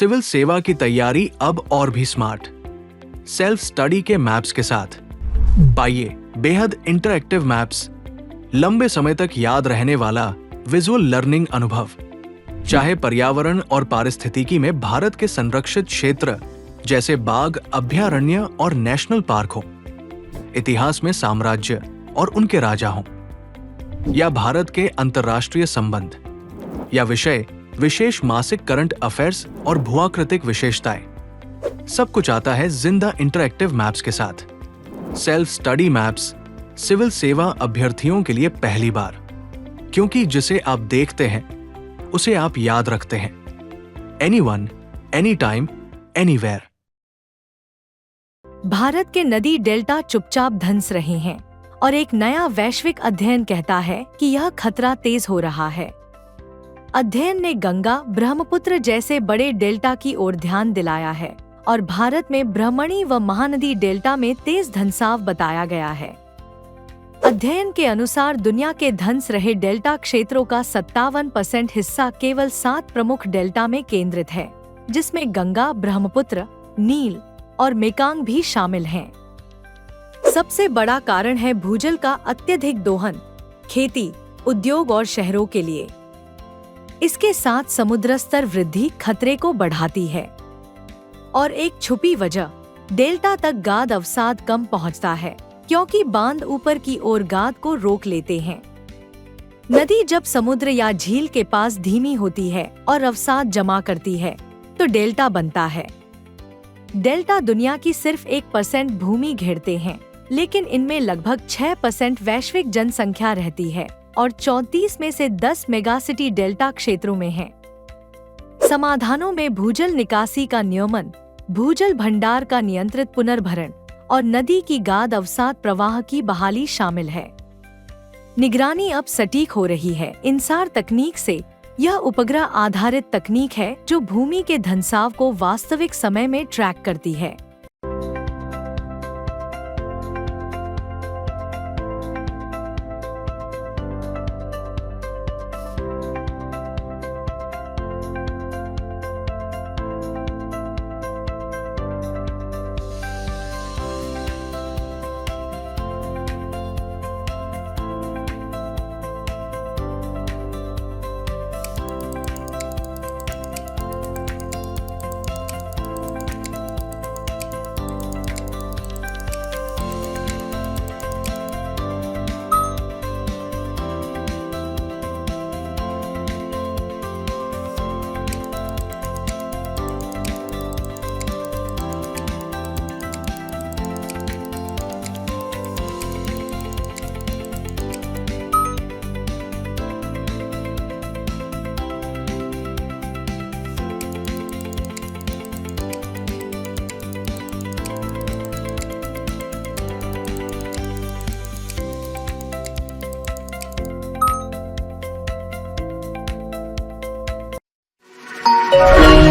Civil सेवा की तैयारी अब और भी स्मार्ट, सेल्फ स्टडी के मैप्स के साथ। पाइए बेहद इंटरैक्टिव मैप्स, लंबे समय तक याद रहने वाला विजुअल लर्निंग अनुभव। चाहे पर्यावरण और पारिस्थितिकी में भारत के संरक्षित क्षेत्र जैसे बाघ अभयारण्य और नेशनल पार्क हो, इतिहास में साम्राज्य और उनके राजा हों, या भारत के अंतर्राष्ट्रीय संबंध, या विषय विशेष मासिक करंट अफेयर्स और भूआकृतिक विशेषताएं, सब कुछ आता है जिंदा इंटरैक्टिव मैप्स के साथ। सेल्फ स्टडी मैप्स सिविल सेवा अभ्यर्थियों के लिए पहली बार, क्योंकि जिसे आप देखते हैं उसे आप याद रखते हैं। Anyone, any time, anywhere. Bharat के नदी डेल्टा चुपचाप धंस रहे हैं और एक नया वैश्विक अध्ययन कहता है कि यह खतरा तेज हो रहा है। अध्ययन ने गंगा, ब्रह्मपुत्र जैसे बड़े डेल्टा की ओर ध्यान दिलाया है और भारत में ब्रह्मणी व महानदी डेल्टा में तेज धंसाव बताया गया है। अध्ययन के अनुसार दुनिया के धंस रहे डेल्टा क्षेत्रों का 57% हिस्सा केवल 7 प्रमुख डेल्टा में केंद्रित है, जिसमें गंगा, ब्रह्मपुत्र, नील और मेकांग भी शामिल हैं। सबसे बड़ा कारण है भूजल का अत्यधिक दोहन, खेती, उद्योग और शहरों के लिए। इसके साथ समुद्र स्तर वृद्धि खतरे को बढ़ाती है और एक छुपी वजह, डेल्टा तक गाद अवसाद कम पहुंचता है क्योंकि बांध ऊपर की ओर गाद को रोक लेते हैं। नदी जब समुद्र या झील के पास धीमी होती है और अवसाद जमा करती है तो डेल्टा बनता है। डेल्टा दुनिया की सिर्फ 1% भूमि घेरते हैं, लेकिन इनमें लगभग 6% वैश्विक जनसंख्या रहती है और 34 में से 10 मेगासिटी डेल्टा क्षेत्रों में हैं। समाधानों में भूजल निकासी का नियमन, भूजल भंडार का नियंत्रित पुनर्भरण और नदी की गाद अवसाद प्रवाह की बहाली शामिल है। निगरानी अब सटीक हो रही है। इंसार तकनीक से यह उपग्रह आधारित तकनीक है जो भूमि के धंसाव को वास्तविक समय में ट्रैक करती है। Thank you.